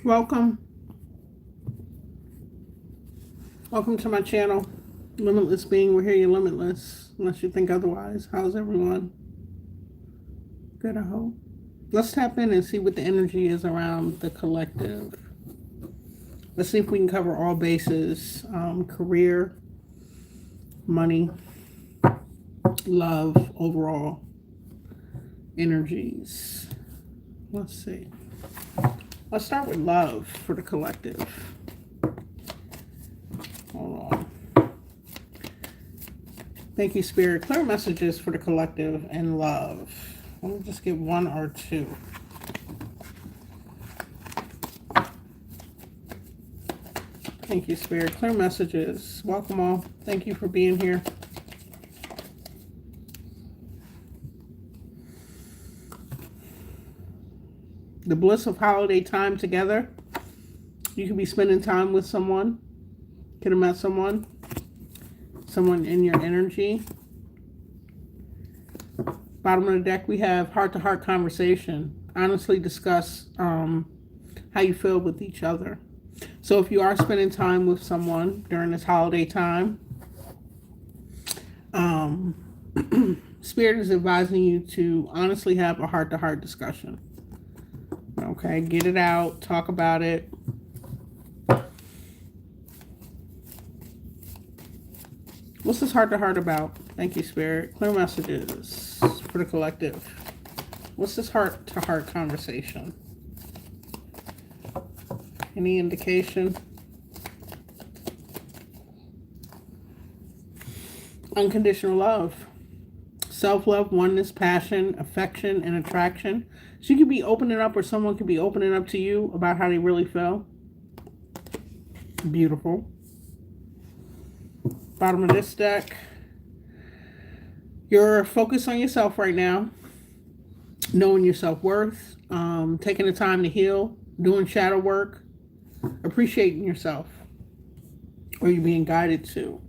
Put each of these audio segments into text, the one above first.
Welcome. Welcome to my channel. Limitless being, we're here, you're limitless. Unless you think otherwise. How's everyone? Good, I hope. Let's tap in and see what the energy is around the collective. Let's see if we can cover all bases. Career, money, love, overall energies. Let's see. Let's start with love for the collective. Hold on. Thank you, Spirit. Clear messages for the collective and love. Let me just get one or two. Thank you, Spirit. Clear messages. Welcome all. Thank you for being here. The bliss of holiday time together. You could be spending time with someone. Could have met someone in your energy. Bottom of the deck, we have heart-to-heart conversation. Honestly discuss how you feel with each other. So if you are spending time with someone during this holiday time, Spirit is advising you to honestly have a heart-to-heart discussion. Okay, get it out, talk about it. What's this heart-to-heart about? Thank you, Spirit. Clear messages for the collective. What's this heart-to-heart conversation? Any indication? Unconditional love. Self-love, oneness, passion, affection, and attraction. So you could be opening up, or someone could be opening up to you about how they really feel. Beautiful. Bottom of this deck. You're focused on yourself right now. Knowing your self-worth. Taking the time to heal. Doing shadow work. Appreciating yourself. Or you're being guided to.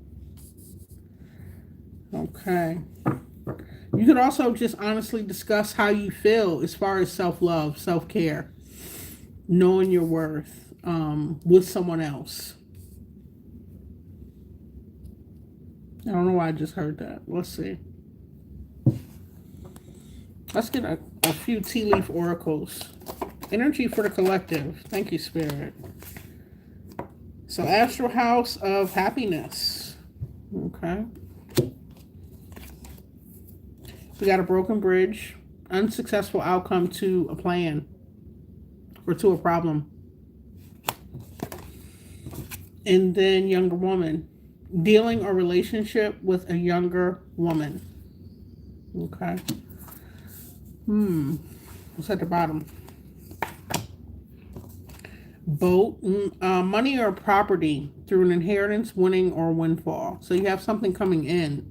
Okay. You could also just honestly discuss how you feel as far as self-love, self-care, knowing your worth with someone else. I don't know why I just heard that. Let's see. Let's get a few tea leaf oracles. Energy for the collective. Thank you, Spirit. So, astral house of happiness. Okay. We got a broken bridge, unsuccessful outcome to a plan or to a problem. And then younger woman, dealing or relationship with a younger woman. Okay. What's at the bottom? Boat, money or property through an inheritance, winning or windfall. So you have something coming in.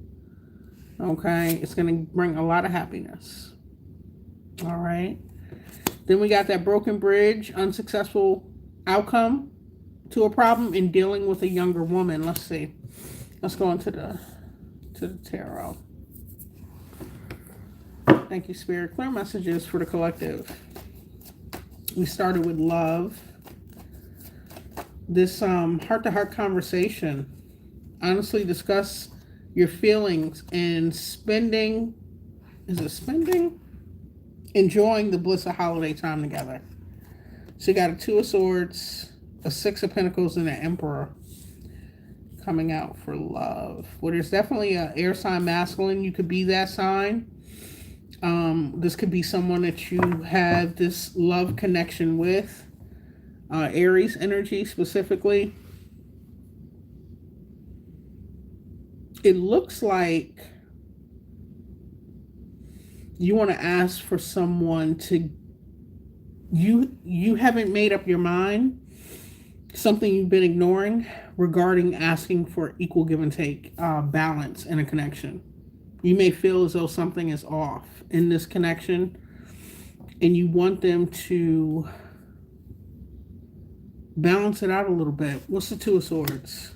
Okay, it's going to bring a lot of happiness. All right. Then we got that broken bridge, unsuccessful outcome to a problem, in dealing with a younger woman. Let's see. Let's go into the tarot. Thank you, Spirit. Clear messages for the collective. We started with love. This heart-to-heart conversation. Honestly discuss your feelings and spending. Is it spending? Enjoying the bliss of holiday time together. So you got a Two of Swords, a Six of Pentacles, and an Emperor coming out for love. Well, there's definitely an air sign masculine. You could be that sign. This could be someone that you have this love connection with. Aries energy specifically. It looks like you want to ask for someone to, you haven't made up your mind, something you've been ignoring regarding asking for equal give and take, balance in a connection. You may feel as though something is off in this connection and you want them to balance it out a little bit. What's the Two of Swords?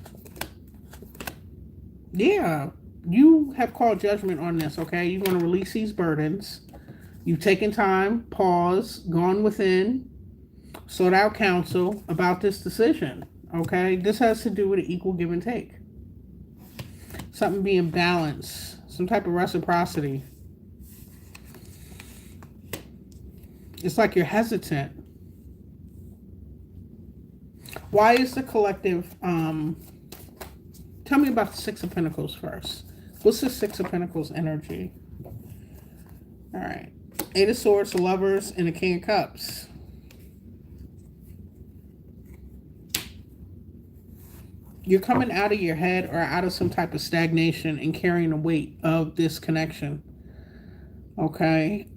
Yeah, you have called judgment on this, okay? You want to release these burdens. You've taken time, pause, gone within, Sought out counsel about this decision. Okay, this has to do with an equal give and take. Something being balanced, some type of reciprocity. It's like you're hesitant. Why is the collective? Tell me about the Six of Pentacles first. What's the Six of Pentacles energy? All right. Eight of Swords, the Lovers, and the King of Cups. You're coming out of your head or out of some type of stagnation and carrying the weight of this connection. Okay.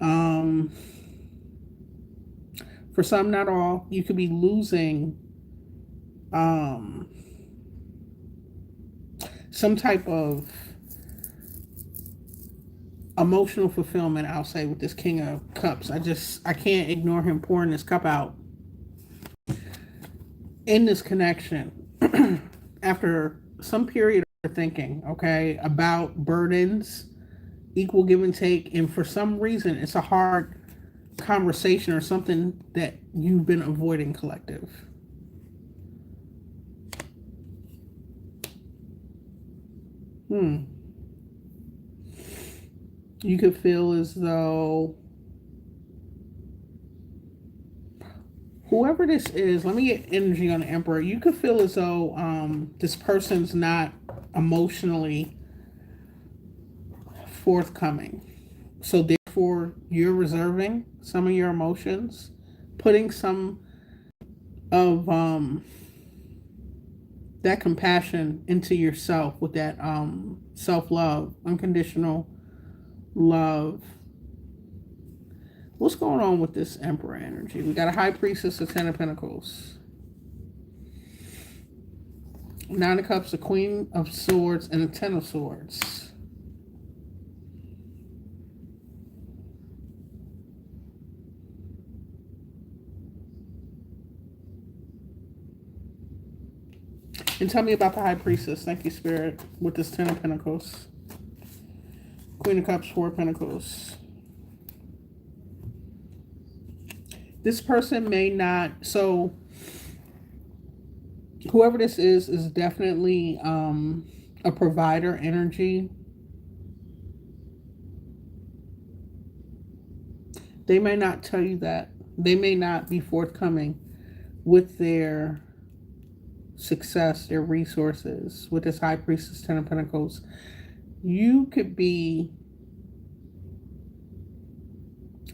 For some, not all, you could be losing some type of emotional fulfillment, I'll say, with this King of Cups. I can't ignore him pouring this cup out in this connection after some period of thinking, okay, about burdens, equal give and take, and for some reason it's a hard conversation or something that you've been avoiding, collective. You could feel as though whoever this is, let me get energy on the Emperor. You could feel as though this person's not emotionally forthcoming. So therefore, you're reserving some of your emotions, putting some of that compassion into yourself with that self-love, unconditional love. What's going on with this Emperor energy? We got a High Priestess, a Ten of Pentacles, Nine of Cups, a Queen of Swords, and a Ten of Swords. And tell me about the High Priestess. Thank you, Spirit, with this Ten of Pentacles. Queen of Cups, Four of Pentacles. This person may not, so whoever this is definitely a provider energy. They may not tell you that. They may not be forthcoming with their success, their resources. With this High Priestess, Ten of Pentacles, you could be,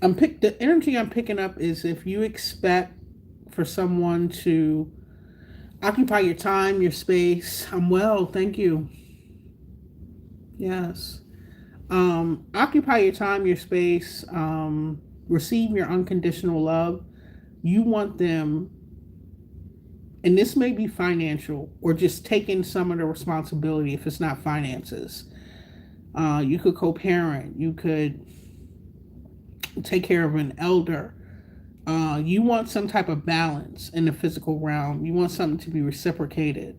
the energy I'm picking up is if you expect for someone to occupy your time, your space. I'm well, thank you. Yes. Occupy your time, your space, receive your unconditional love. You want them, and this may be financial or just taking some of the responsibility if it's not finances. You could co-parent, you could take care of an elder. You want some type of balance in the physical realm. You want something to be reciprocated.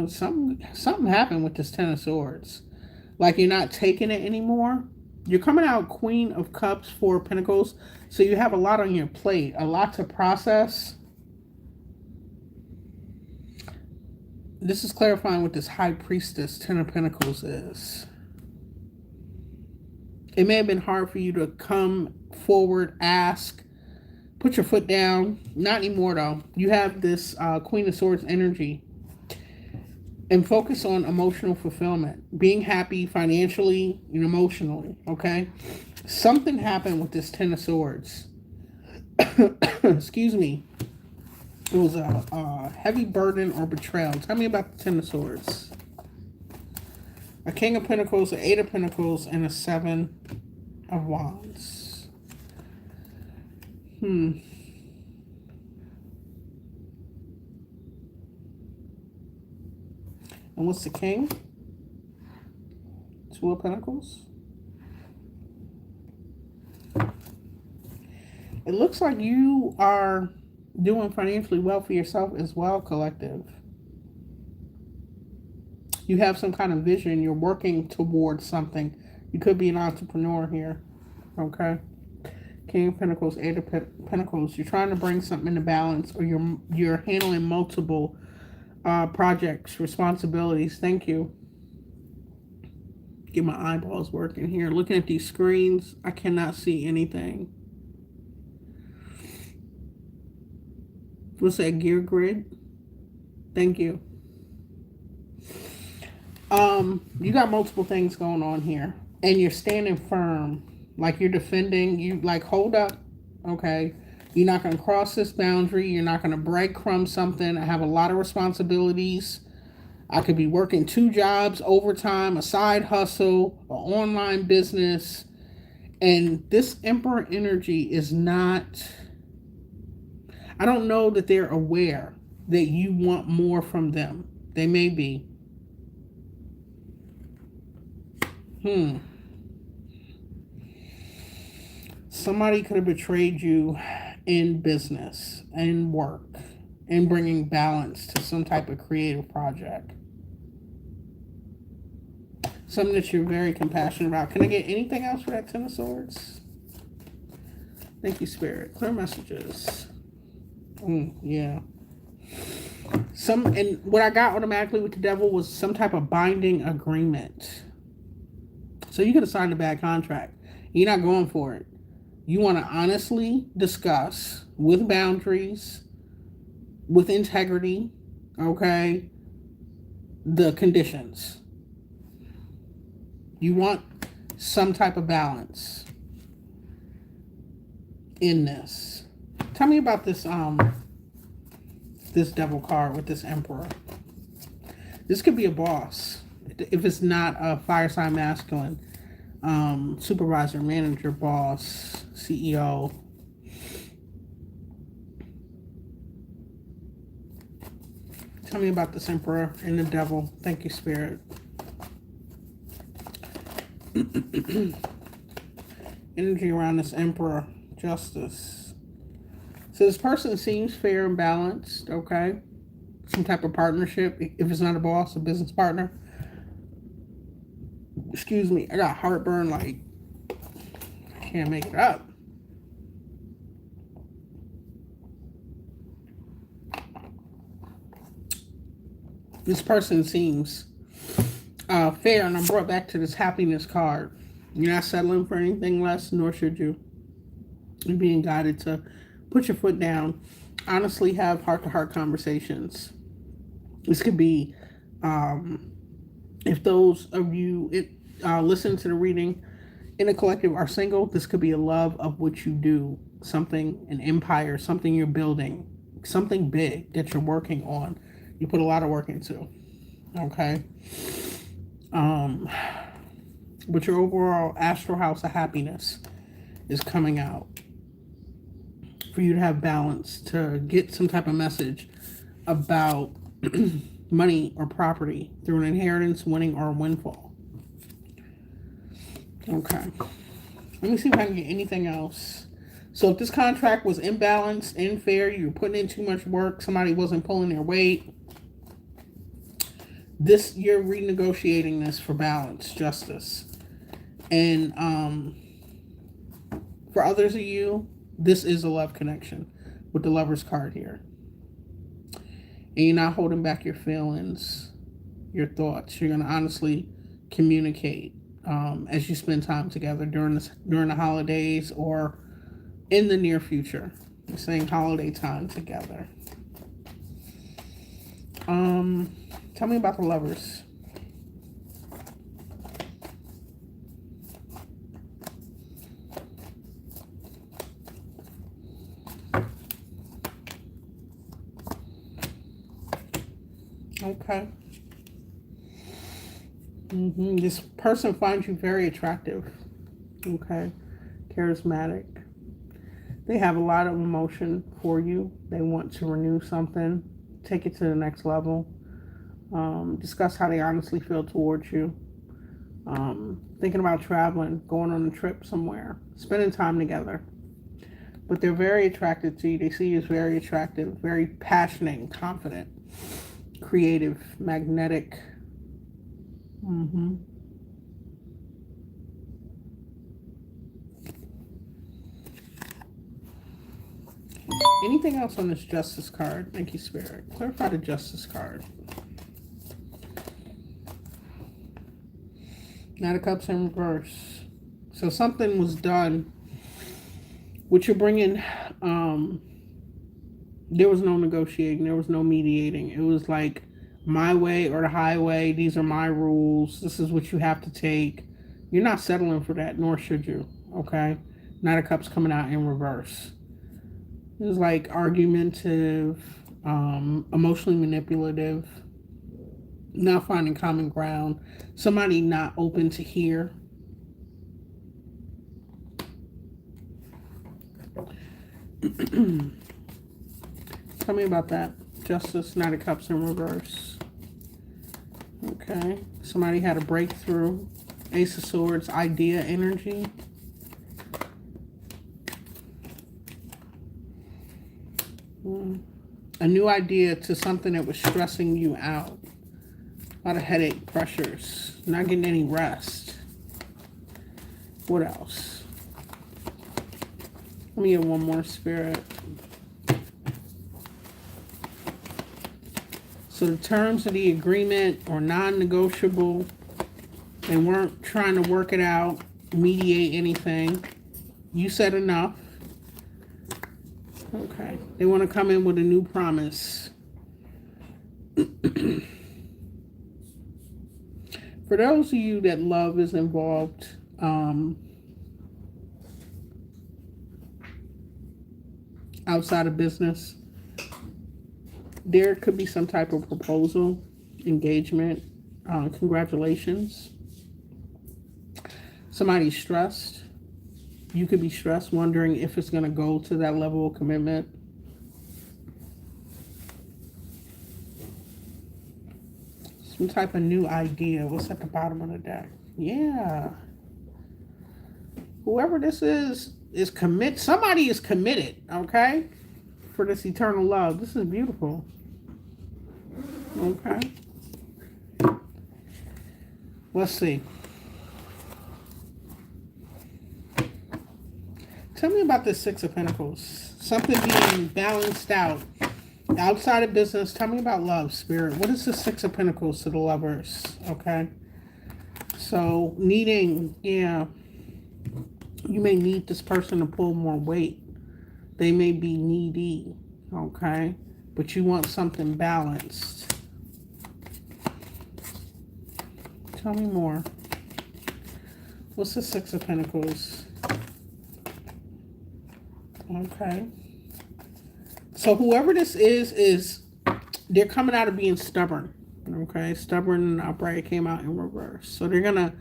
Something happened with this Ten of Swords. Like you're not taking it anymore. You're coming out Queen of Cups, Four of Pentacles. So you have a lot on your plate, a lot to process. This is clarifying what this High Priestess, Ten of Pentacles is. It may have been hard for you to come forward, ask, put your foot down. Not anymore, though. You have this Queen of Swords energy. And focus on emotional fulfillment. Being happy financially and emotionally, okay? Something happened with this Ten of Swords. Excuse me. It was a heavy burden or betrayal. Tell me about the Ten of Swords. A King of Pentacles, an Eight of Pentacles, and a Seven of Wands. And what's the King? Two of Pentacles. It looks like you are doing financially well for yourself as well, collective. You have some kind of vision. You're working towards something. You could be an entrepreneur here. Okay. King of Pentacles, Eight of Pentacles. You're trying to bring something into balance, or you're handling multiple projects, responsibilities. Thank you. Get my eyeballs working here. Looking at these screens, I cannot see anything. What's that, gear grid? Thank you. You got multiple things going on here, and you're standing firm, like you're defending. You like, hold up, okay. You're not going to cross this boundary. You're not going to breadcrumb something. I have a lot of responsibilities. I could be working 2 jobs, overtime, a side hustle, an online business. And this Emperor energy is not, I don't know that they're aware that you want more from them. They may be. Somebody could have betrayed you in business and work and bringing balance to some type of creative project. Something that you're very compassionate about. Can I get anything else for that Ten of Swords? Thank you, Spirit. Clear messages. Yeah. And what I got automatically with the Devil was some type of binding agreement. So you could have signed a bad contract. You're not going for it. You want to honestly discuss with boundaries, with integrity, okay, the conditions. You want some type of balance in this. Tell me about this this Devil card with this Emperor. This could be a boss. If it's not a fire sign masculine, supervisor, manager, boss, CEO. Tell me about this Emperor and the Devil. Thank you, Spirit. Energy around this Emperor. Justice. So this person seems fair and balanced, okay? Some type of partnership. If it's not a boss, a business partner. Excuse me, I got heartburn, like, I can't make it up. This person seems fair, and I'm brought back to this happiness card. You're not settling for anything less, nor should you. You're being guided to put your foot down, honestly have heart-to-heart conversations. This could be, if those of you listen to the reading in a collective are single, this could be a love of what you do, something, an empire, something you're building, something big that you're working on. You put a lot of work into, okay? But your overall astral house of happiness is coming out for you to have balance, to get some type of message about money or property through an inheritance, winning, or a windfall. Okay. Let me see if I can get anything else. So if this contract was imbalanced, unfair, you were putting in too much work, somebody wasn't pulling their weight, this, you're renegotiating this for balance, justice. And for others of you, this is a love connection with the Lover's card here. And you're not holding back your feelings, your thoughts. You're going to honestly communicate as you spend time together during the holidays or in the near future. You're saying holiday time together. Tell me about the Lovers. Okay. This person finds you very attractive. Okay. Charismatic. They have a lot of emotion for you. They want to renew something, take it to the next level. Discuss how they honestly feel towards you. Thinking about traveling, going on a trip somewhere, spending time together. But they're very attracted to you. They see you as very attractive, very passionate and confident, creative, magnetic. Anything else on this Justice card? Thank you, Spirit. Clarify the Justice card. Knight of Cups in reverse. So something was done. What you're bringing, there was no negotiating. There was no mediating. It was like my way or the highway. These are my rules. This is what you have to take. You're not settling for that, nor should you. Okay? Knight of Cups coming out in reverse. It was like argumentative, emotionally manipulative, not finding common ground, somebody not open to hear. Tell me about that. Justice, Knight of Cups in reverse. Okay. Somebody had a breakthrough. Ace of Swords, idea energy. A new idea to something that was stressing you out. A lot of headache, pressures. Not getting any rest. What else? Let me get one more, Spirit. So the terms of the agreement are non-negotiable. They weren't trying to work it out, mediate anything. You said enough. Okay. They want to come in with a new promise. For those of you that love is involved, outside of business, there could be some type of proposal, engagement, congratulations. Somebody's stressed. You could be stressed, wondering if it's going to go to that level of commitment. Some type of new idea. What's at the bottom of the deck? Yeah. Whoever this is commit. Somebody is committed, okay? For this eternal love. This is beautiful. Okay. Let's see. Tell me about this Six of Pentacles. Something being balanced out. Outside of business, tell me about love, Spirit. What is the Six of Pentacles to the lovers? Okay. So, needing, yeah. You may need this person to pull more weight. They may be needy, okay? But you want something balanced. Tell me more. What's the Six of Pentacles? Okay. So whoever this is they're coming out of being stubborn. Okay. Stubborn and upright came out in reverse. So they're going to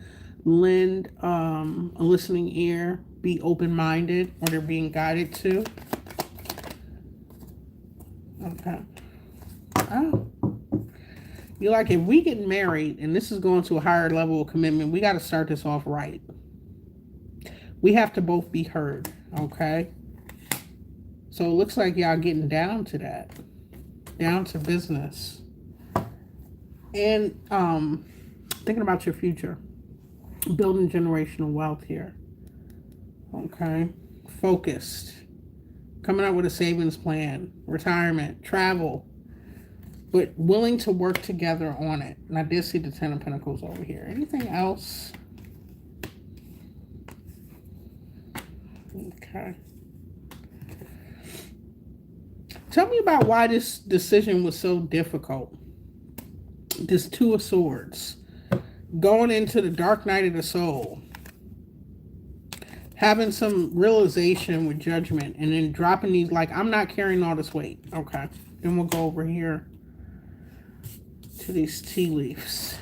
lend a listening ear, be open-minded, or they're being guided to. Okay. Oh. You're like, if we get married and this is going to a higher level of commitment, we got to start this off right. We have to both be heard. Okay. So it looks like y'all getting down to that. Down to business. And thinking about your future. Building generational wealth here. Okay. Focused. Coming up with a savings plan. Retirement. Travel. But willing to work together on it. And I did see the Ten of Pentacles over here. Anything else? Okay. Tell me about why this decision was so difficult. This Two of Swords. Going into the dark night of the soul. Having some realization with judgment. And then dropping these like, I'm not carrying all this weight. Okay. Then we'll go over here to these tea leaves.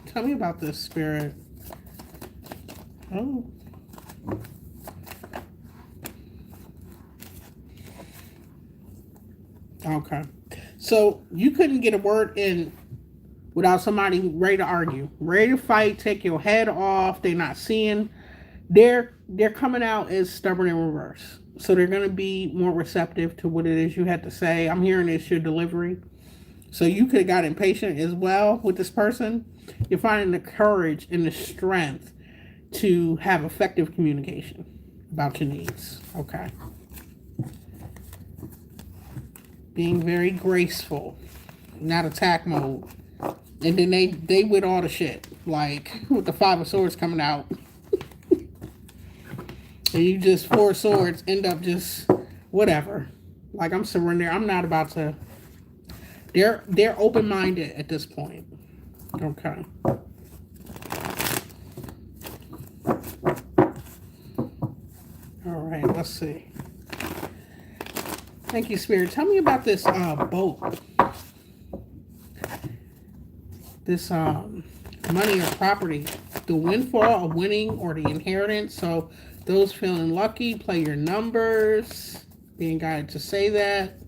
Tell me about this, Spirit. Oh. Okay. So you couldn't get a word in without somebody ready to argue, ready to fight, take your head off. They're not seeing. They're coming out as stubborn in reverse. So they're going to be more receptive to what it is you had to say. I'm hearing it's your delivery. So you could have got impatient as well with this person. You're finding the courage and the strength to have effective communication about your needs. Okay. being very graceful, not attack mode. And then they with all the shit, like with the Five of Swords coming out, and you just Four Swords end up just whatever. Like I'm surrendering. I'm not about to. They're open minded at this point. Okay. All right. Let's see. Thank you, Spirit. Tell me about this boat. This money or property. The windfall, a winning, or the inheritance. So those feeling lucky, play your numbers. Being guided to say that.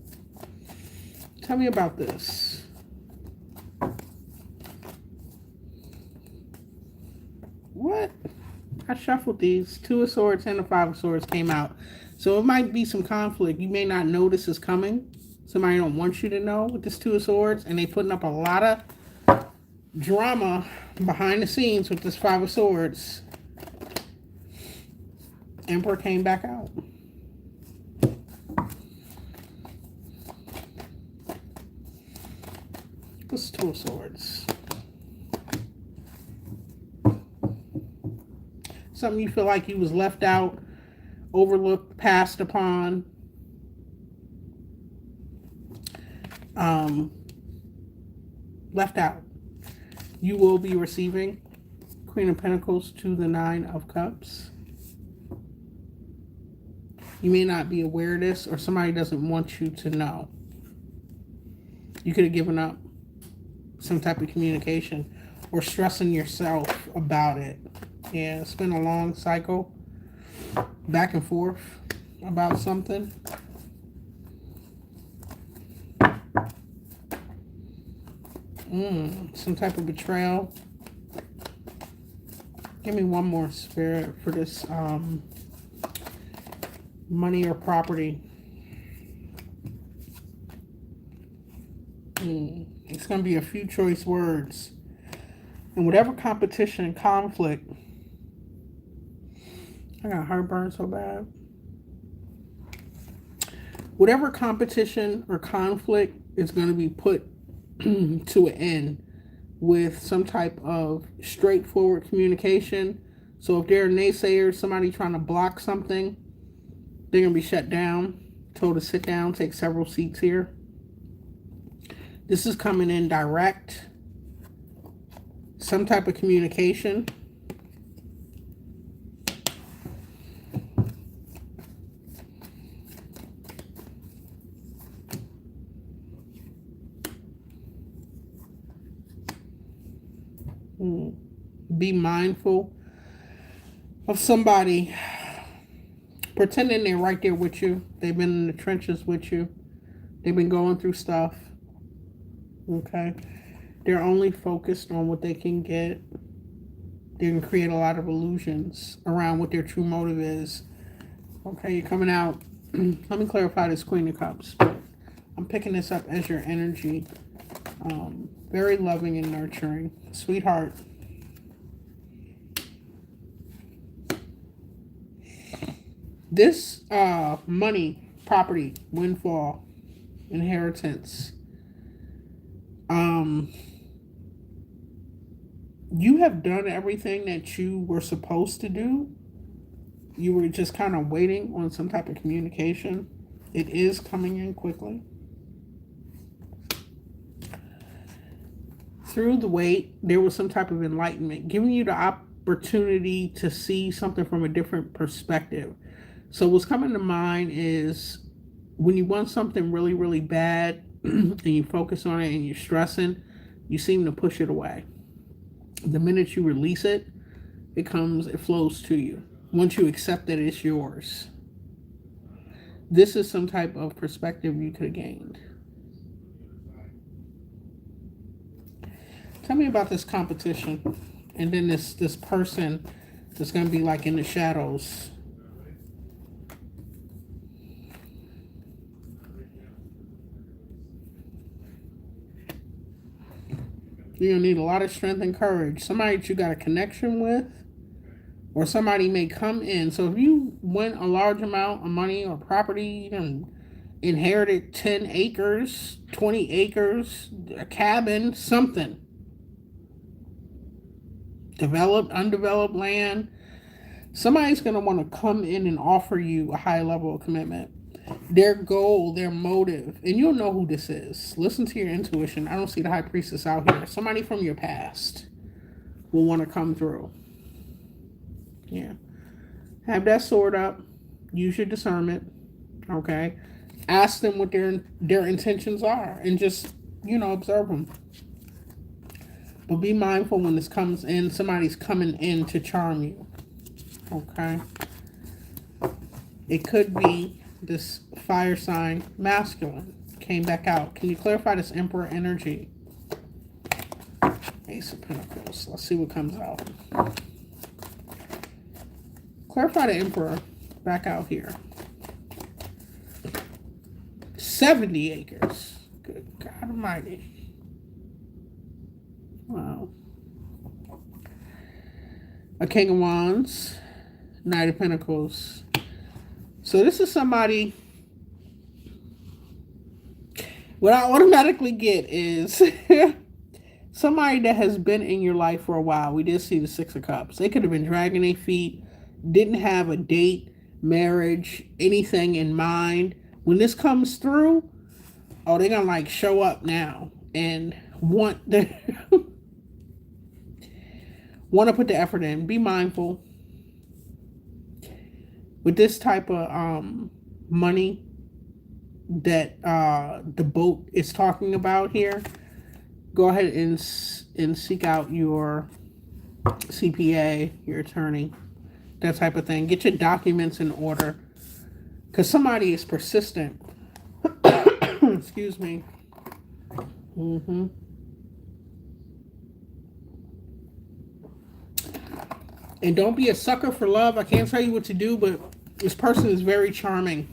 Tell me about this. What? I shuffled these. Two of Swords and the Five of Swords came out. So it might be some conflict. You may not know this is coming. Somebody don't want you to know with this Two of Swords. And they putting up a lot of drama behind the scenes with this Five of Swords. Emperor came back out. What's Two of Swords? Something you feel like you was left out, overlooked, passed upon. Left out. You will be receiving Queen of Pentacles to the Nine of Cups. You may not be aware of this, or somebody doesn't want you to know. You could have given up some type of communication or stressing yourself about it. Yeah, it's been a long cycle, back and forth about something. Some type of betrayal. Give me one more, Spirit, for this money or property. It's going to be a few choice words. And whatever competition, conflict. I got heartburn so bad. Whatever competition or conflict is going to be put to an end with some type of straightforward communication. So if there are naysayers, somebody trying to block something, they're going to be shut down, told to sit down, take several seats here. This is coming in direct. Some type of communication. Be mindful of somebody pretending they're right there with you. They've been in the trenches with you. They've been going through stuff. Okay? They're only focused on what they can get. They can create a lot of illusions around what their true motive is. Okay, you're coming out. Let me clarify this Queen of Cups. I'm picking this up as your energy. Very loving and nurturing. Sweetheart. This money, property, windfall, inheritance. You have done everything that you were supposed to do. You were just kind of waiting on some type of communication. It is coming in quickly. Through the wait, there was some type of enlightenment, giving you the opportunity to see something from a different perspective. So what's coming to mind is when you want something really, really bad and you focus on it and you're stressing, you seem to push it away. The minute you release it, it flows to you. Once you accept that it's yours. This is some type of perspective you could have gained. Tell me about this competition. And then this person that's going to be like in the shadows. You're going to need a lot of strength and courage. Somebody that you got a connection with. Or somebody may come in. So if you win a large amount of money or property, and inherited 10 acres, 20 acres, a cabin, something. Developed, undeveloped land. Somebody's going to want to come in and offer you a high level of commitment. Their goal, their motive, and you'll know who this is. Listen to your intuition. I don't see the high priestess out here. Somebody from your past will want to come through. Yeah. Have that sword up. Use your discernment. Okay. Ask them what their intentions are and just, observe them. But be mindful when this comes in, somebody's coming in to charm you. Okay. It could be this fire sign masculine came back out. Can you clarify this Emperor energy? Ace of Pentacles. Let's see what comes out. Clarify the Emperor back out here. 70 acres. Good God Almighty. Wow. A King of Wands. Knight of Pentacles. So this is somebody, what I automatically get is somebody that has been in your life for a while. We did see the Six of Cups. They could have been dragging their feet, didn't have a date, marriage, anything in mind. When this comes through, oh, they're going to show up now and want to put the effort in. Be mindful. With this type of money that the boat is talking about here, go ahead and seek out your CPA, your attorney, that type of thing. Get your documents in order, because somebody is persistent. Excuse me. And don't be a sucker for love. I can't tell you what to do, but this person is very charming.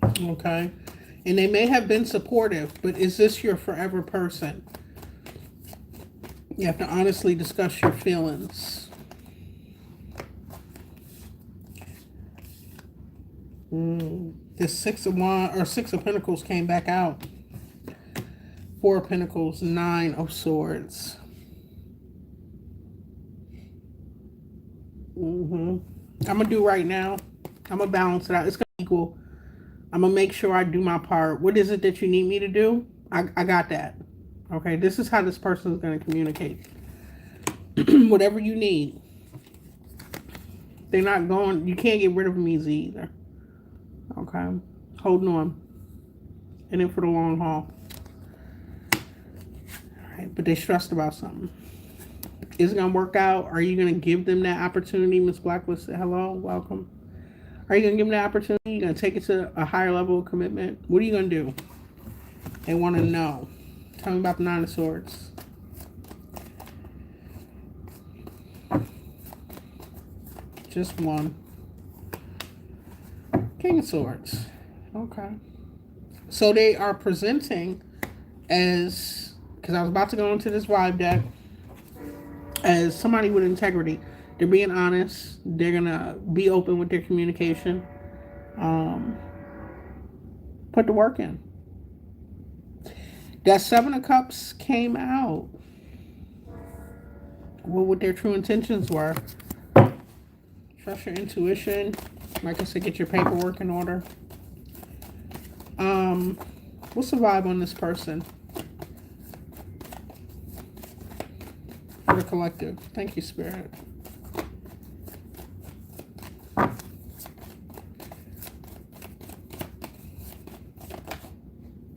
Okay? And they may have been supportive, but is this your forever person? You have to honestly discuss your feelings. This Six of Pentacles came back out. Four of Pentacles, Nine of Swords. I'm going to do right now. I'm going to balance it out. It's going to equal. I'm going to make sure I do my part. What is it that you need me to do? I got that. Okay, this is how this person is going to communicate. Whatever you need. They're not going, you can't get rid of them easy either. Okay, holding on. And then for the long haul. All right, but they're stressed about something. Is it going to work out? Are you going to give them that opportunity? Miss Blacklist said, hello, welcome. Are you going to give them that opportunity? You're going to take it to a higher level of commitment? What are you going to do? They want to know. Tell me about the Nine of Swords. Just one. King of Swords. Okay. So they are presenting as, because I was about to go into this vibe deck, as somebody with integrity. They're being honest. They're going to be open with their communication. Put the work in. That Seven of Cups came out. What their true intentions were. Trust your intuition. Like I said, get your paperwork in order. What's the vibe on this person? For the collective. Thank you, Spirit.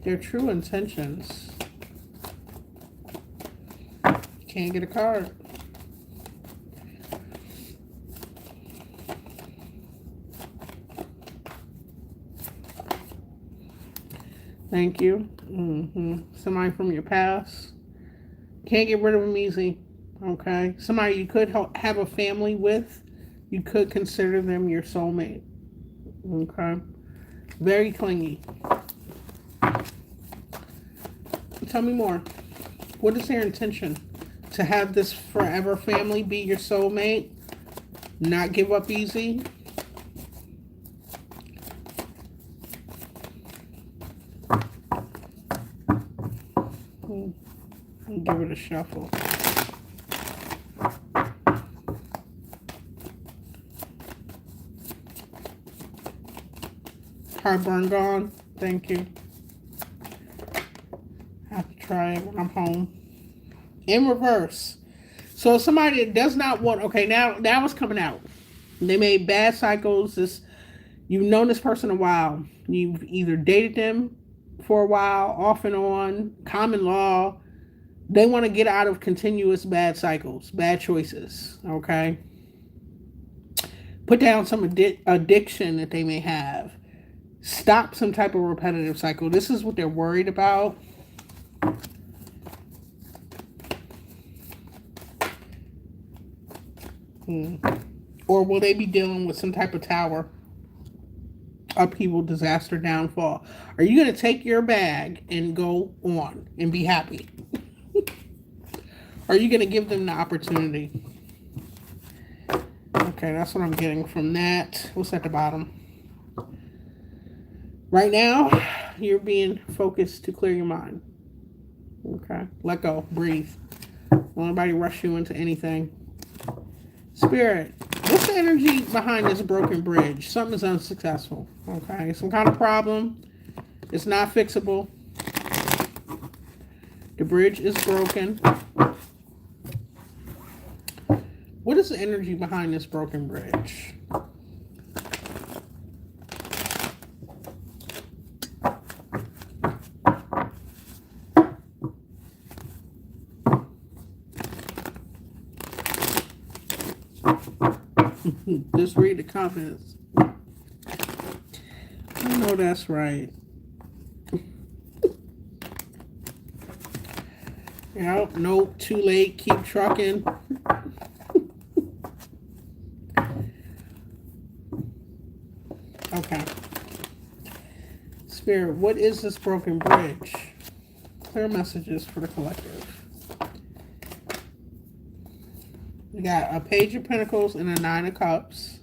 Their true intentions. Can't get a card. Thank you. Somebody from your past. Can't get rid of them easy. Okay. Somebody you could have a family with. You could consider them your soulmate. Okay. Very clingy. Tell me more. What is their intention? To have this forever family be your soulmate? Not give up easy? Give it a shuffle. Heartburn gone. Thank you. I have to try it when I'm home. In reverse. So somebody that does not want, okay, now that was coming out. They made bad cycles. You've known this person a while. You've either dated them for a while, off and on, common law. They want to get out of continuous bad cycles, bad choices, okay? Put down some addiction that they may have. Stop some type of repetitive cycle. This is what they're worried about. Or will they be dealing with some type of tower, upheaval, disaster, downfall? Are you going to take your bag and go on and be happy? Are you going to give them the opportunity? Okay, that's what I'm getting from that. What's at the bottom? Right now, you're being focused to clear your mind. Okay, let go, breathe. Don't let anybody rush you into anything. Spirit, what's the energy behind this broken bridge? Something is unsuccessful. Okay, some kind of problem. It's not fixable. The bridge is broken. What is the energy behind this broken bridge? Just read the comments. I know that's right. Yep, nope, too late. Keep trucking. Okay. Spirit, what is this broken bridge? Clear messages for the collective. We got a Page of Pentacles and a Nine of Cups.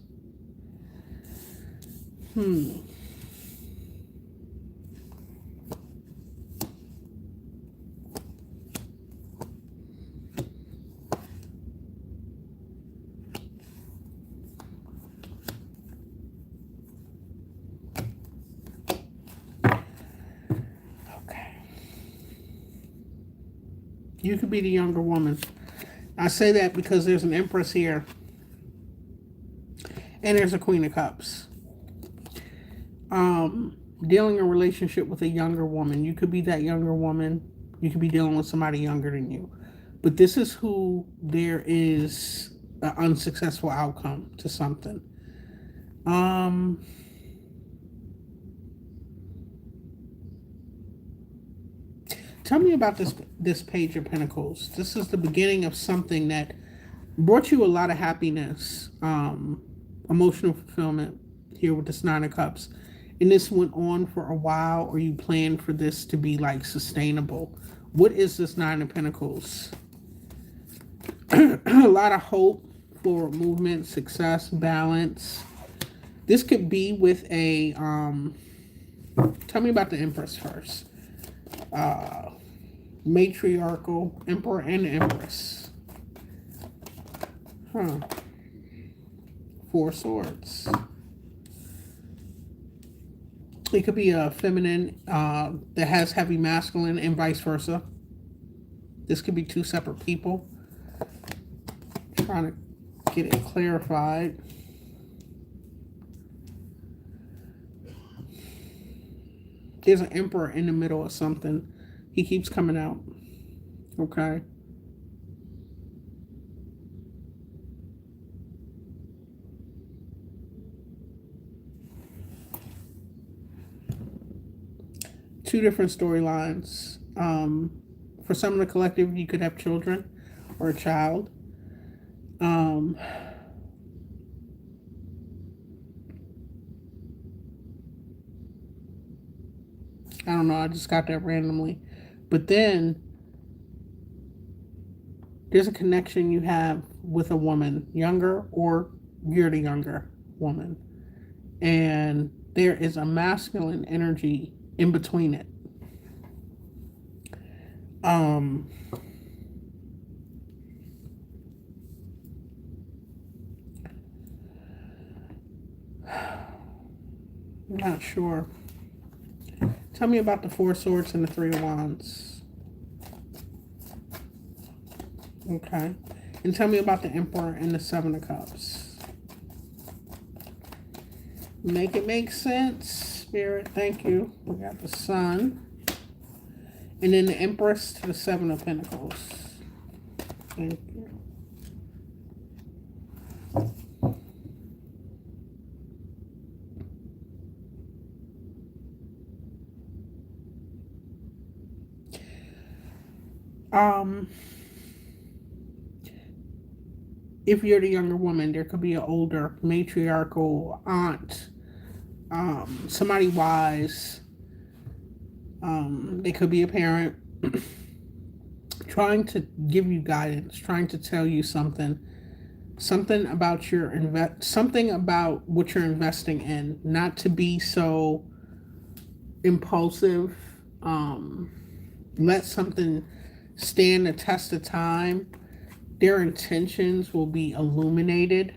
You could be the younger woman. I say that because there's an Empress here. And there's a Queen of Cups. Dealing a relationship with a younger woman. You could be that younger woman. You could be dealing with somebody younger than you. But this is who there is an unsuccessful outcome to something. Tell me about this Page of Pentacles. This is the beginning of something that brought you a lot of happiness, emotional fulfillment here with this Nine of Cups. And this went on for a while, or you planned for this to be like sustainable. What is this Nine of Pentacles? A lot of hope for movement, success, balance. This could be with a, tell me about the Empress first. Matriarchal, Emperor and Empress. Four Swords. It could be a feminine that has heavy masculine and vice versa. This could be two separate people. Trying to get it clarified. There's an Emperor in the middle of something. He keeps coming out. Okay. Two different storylines. For some of the collective, you could have children or a child. I don't know. I just got that randomly. But then there's a connection you have with a woman, younger, or you're the younger woman. And there is a masculine energy in between it. I'm not sure. Tell me about the Four of Swords and the Three of Wands. Okay. And tell me about the Emperor and the Seven of Cups. Make it make sense, Spirit. Thank you. We got the Sun. And then the Empress to the Seven of Pentacles. Thank you. If you're the younger woman, there could be an older matriarchal aunt, somebody wise. They could be a parent trying to give you guidance, trying to tell you something about your something about what you're investing in, not to be so impulsive. Let something stand the test of time. Their intentions will be illuminated.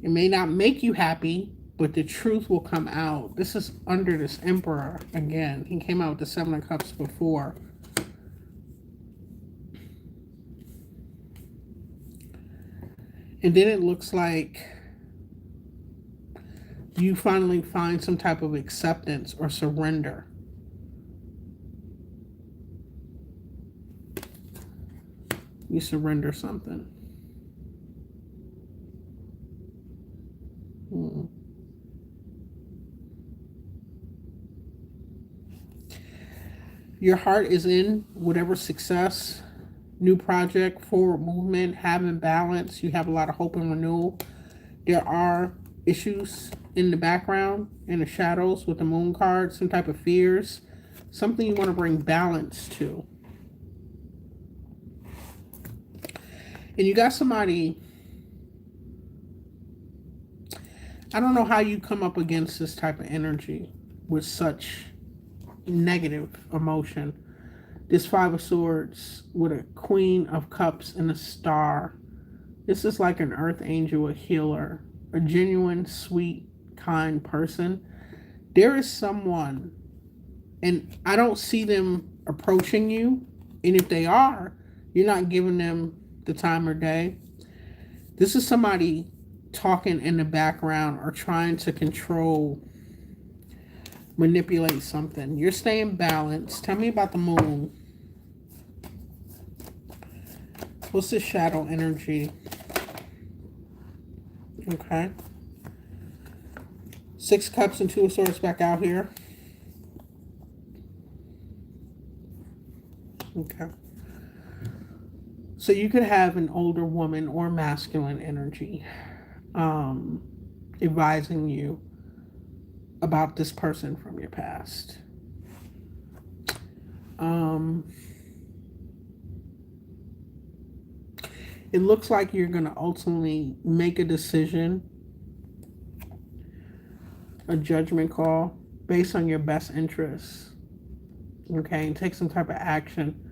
It may not make you happy, but the truth will come out. This is under this Emperor again. He came out with the Seven of Cups before. And then it looks like you finally find some type of acceptance or surrender. You surrender something. Your heart is in whatever success, new project, forward movement, having balance. You have a lot of hope and renewal. There are issues in the background, in the shadows with the Moon card, some type of fears, something you want to bring balance to. And you got somebody, I don't know how you come up against this type of energy with such negative emotion. This Five of Swords with a Queen of Cups and a star. This is like an earth angel, a healer, a genuine, sweet, kind person. There is someone, and I don't see them approaching you. And if they are, you're not giving them the time or day. This is somebody talking in the background or trying to control, manipulate something. You're staying balanced. Tell me about the Moon. What's the shadow energy? Okay. Six Cups and Two of Swords back out here. Okay. So you could have an older woman or masculine energy advising you about this person from your past. It looks like you're going to ultimately make a decision, a judgment call based on your best interests. Okay, and take some type of action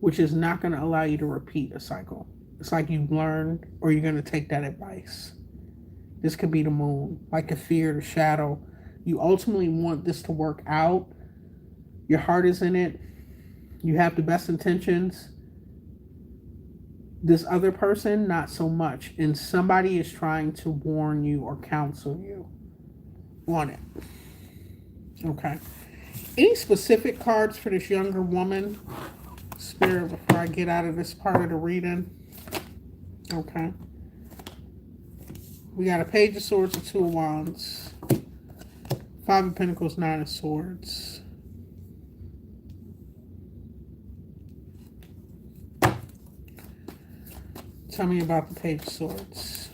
which is not going to allow you to repeat a cycle. It's like you've learned, or you're going to take that advice. This could be the Moon, like the fear, the shadow. You ultimately want this to work out. Your heart is in it. You have the best intentions. This other person, not so much. And somebody is trying to warn you or counsel you on it. Okay. Any specific cards for this younger woman, Spirit, before I get out of this part of the reading? Okay. We got a Page of Swords, a Two of Wands, Five of Pentacles, Nine of Swords. Tell me about the Page of Swords.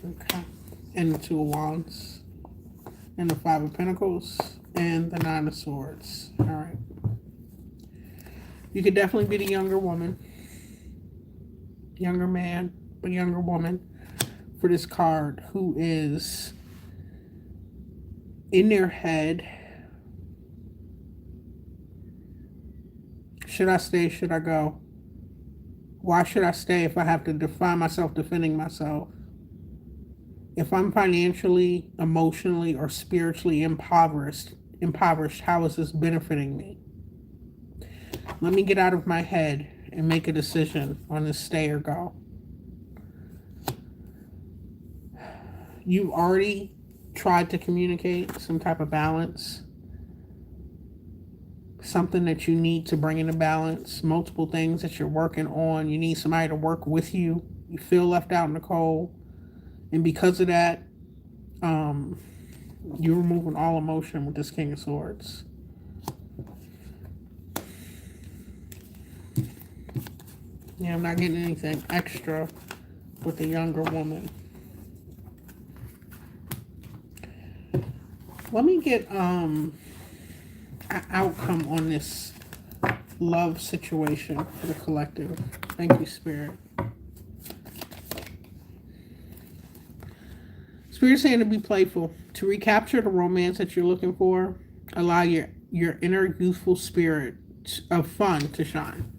Okay. And the Two of Wands. And the Five of Pentacles. And the Nine of Swords. All right. You could definitely be the younger woman. Younger man, but younger woman for this card who is in their head. Should I stay? Should I go? Why should I stay if I have to define myself defending myself? If I'm financially, emotionally, or spiritually impoverished, how is this benefiting me? Let me get out of my head and make a decision on this stay or go. You already tried to communicate some type of balance, something that you need to bring into balance, multiple things that you're working on. You need somebody to work with you. You feel left out in the cold. And because of that, you're removing all emotion with this King of Swords. Yeah, I'm not getting anything extra with the younger woman. Let me get an outcome on this love situation for the collective. Thank you, Spirit. Spirit saying to be playful. To recapture the romance that you're looking for, allow your inner youthful spirit of fun to shine.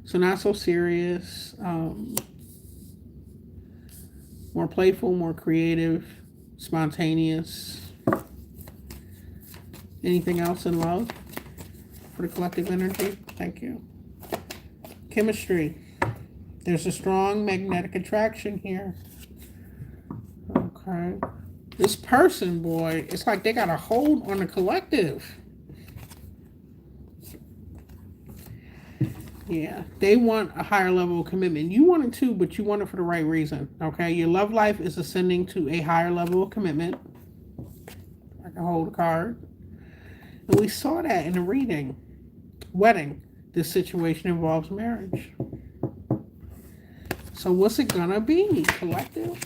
So not so serious, more playful, more creative, spontaneous. Anything else in love for the collective energy? Thank you. Chemistry. There's a strong magnetic attraction here. Okay. This person, boy, it's like they got a hold on the collective. Yeah, they want a higher level of commitment. You want it too, but you want it for the right reason. Okay, your love life is ascending to a higher level of commitment. I can hold a card. And we saw that in the reading. Wedding. This situation involves marriage. So what's it gonna be, collective?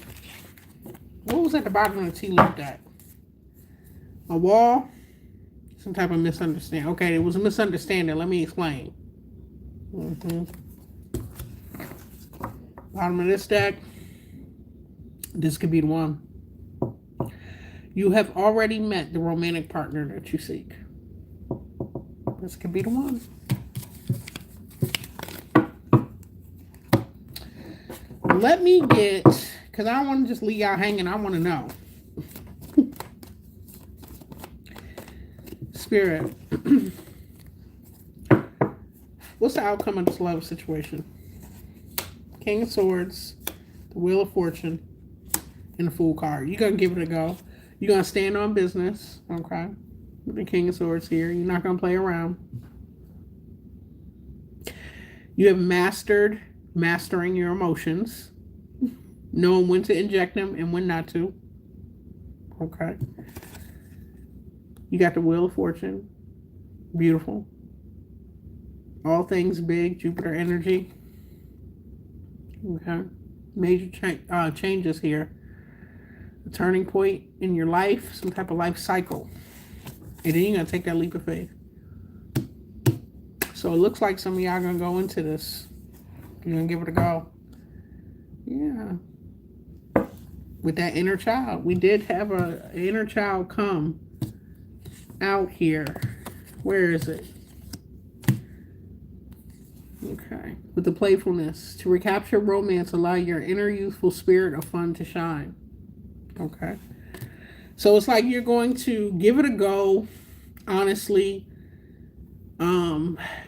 What was at the bottom of the tea leaf that? A wall? Some type of misunderstanding. Okay, it was a misunderstanding. Let me explain. Bottom of this deck. This could be the one. You have already met the romantic partner that you seek. This could be the one. Let me get, because I don't want to just leave y'all hanging. I want to know. Spirit. What's the outcome of this love situation? King of Swords, the Wheel of Fortune, and the Fool card. You're going to give it a go. You're going to stand on business. Okay. With the King of Swords here. You're not going to play around. You have mastering your emotions. Knowing when to inject them and when not to. Okay. You got the Wheel of Fortune. Beautiful. All things big. Jupiter energy. Okay. Major changes here. A turning point in your life. Some type of life cycle. And then you're going to take that leap of faith. So it looks like some of y'all going to go into this. You're going to give it a go. Yeah. With that inner child. We did have an inner child come out here. Where is it? Okay. With the playfulness. To recapture romance, allow your inner youthful spirit of fun to shine. Okay. So it's like you're going to give it a go. Honestly.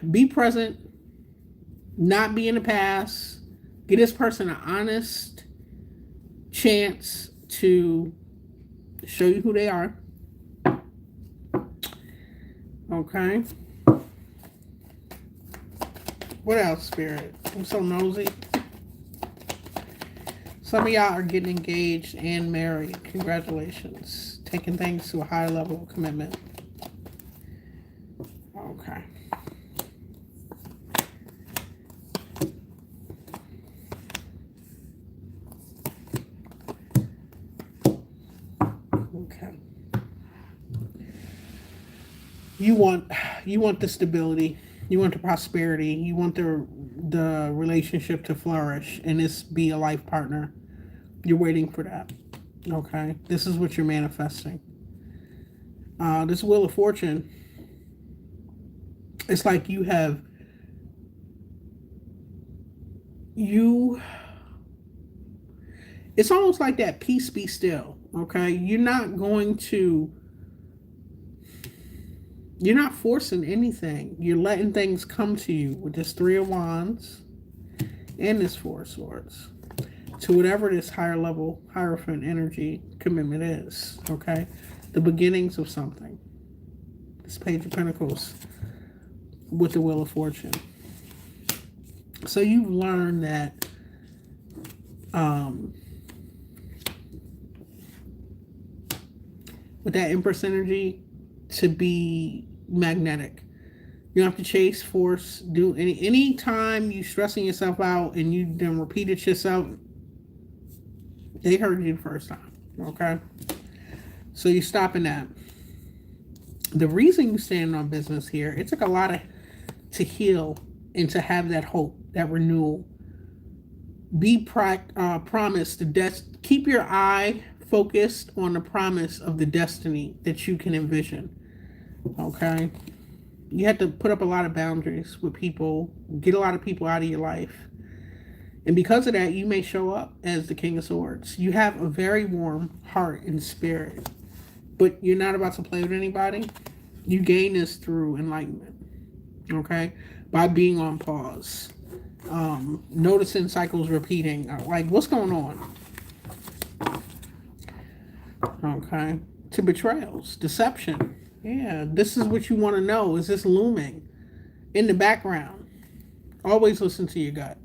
Be present. Not be in the past. Give this person an honest chance to show you who they are. Okay. What else, Spirit? I'm so nosy. Some of y'all are getting engaged and married. Congratulations. Taking things to a higher level of commitment. Okay. Okay. You want the stability. You want the prosperity. You want the relationship to flourish and this be a life partner. You're waiting for that. Okay. This is what you're manifesting. This Wheel of Fortune, it's like you It's almost like that peace be still. Okay, you're not forcing anything. You're letting things come to you with this Three of Wands and this Four of Swords to whatever this higher level Hierophant energy commitment is. Okay, the beginnings of something. This Page of Pentacles with the Wheel of Fortune. So you've learned that with that Empress energy to be magnetic. You don't have to chase, force, do any time you stressing yourself out and you then repeat it yourself, they heard you the first time. Okay? So you're stopping that. The reason you stand on business here, it took a lot to heal and to have that hope, that renewal. Be promised to keep your eye focused on the promise of the destiny that you can envision. Okay? You have to put up a lot of boundaries with people, get a lot of people out of your life. And because of that, you may show up as the King of Swords. You have a very warm heart and spirit, but you're not about to play with anybody. You gain this through enlightenment, okay? By being on pause. Noticing cycles repeating. Like, what's going on? Okay. To betrayals, deception. Yeah, this is what you want to know. Is this looming in the background? Always listen to your gut.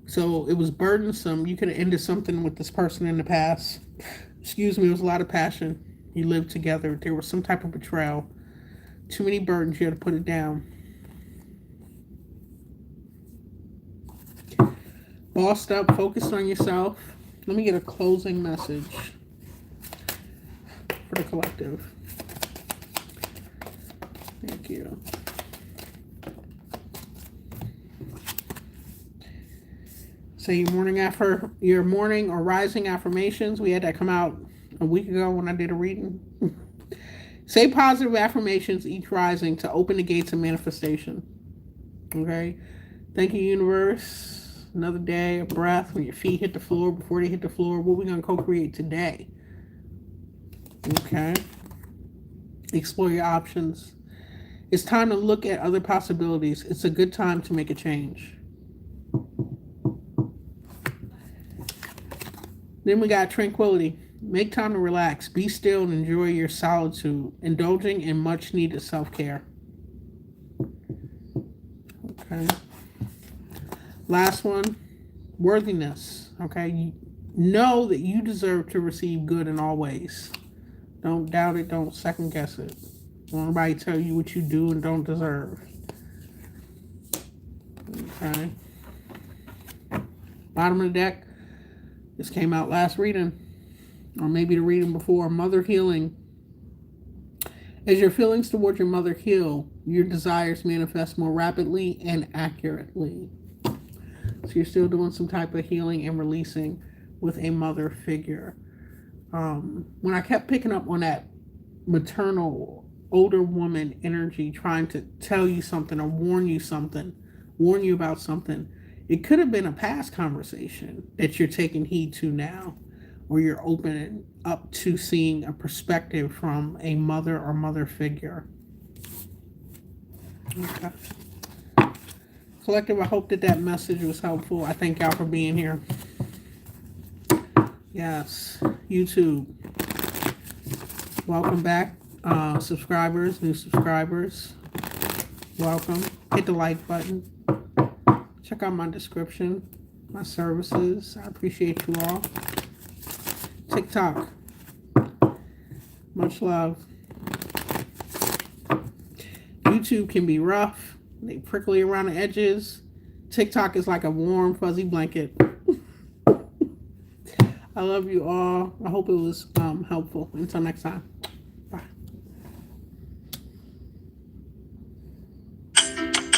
So it was burdensome. You could have ended something with this person in the past. Excuse me, it was a lot of passion. You lived together. There was some type of betrayal. Too many burdens. You had to put it down. Bossed up, focused on yourself. Let me get a closing message for the collective. Thank you. So your morning or rising affirmations. We had that come out a week ago when I did a reading. Say positive affirmations each rising to open the gates of manifestation. Okay? Thank you, universe. Another day, a breath, when your feet hit the floor, before they hit the floor. What we're going to co-create today. Okay? Explore your options. It's time to look at other possibilities. It's a good time to make a change. Then we got tranquility. Make time to relax. Be still and enjoy your solitude. Indulging in much needed self-care. Okay. Last one, worthiness. Okay. You know that you deserve to receive good in all ways. Don't doubt it. Don't second guess it. Don't nobody tell you what you do and don't deserve. Okay. Bottom of the deck. This came out last reading, or maybe the reading before. Mother healing. As your feelings towards your mother heal, your desires manifest more rapidly and accurately. So you're still doing some type of healing and releasing with a mother figure. When I kept picking up on that maternal, older woman energy trying to tell you something or warn you about something, it could have been a past conversation that you're taking heed to now, or you're opening up to seeing a perspective from a mother or mother figure. Okay. Collective, I hope that message was helpful. I thank y'all for being here. Yes, YouTube. Welcome back. Subscribers, new subscribers. Welcome. Hit the like button. Check out my description, my services. I appreciate you all. TikTok. Much love. YouTube can be rough. They prickly around the edges. TikTok is like a warm, fuzzy blanket. I love you all. I hope it was helpful. Until next time.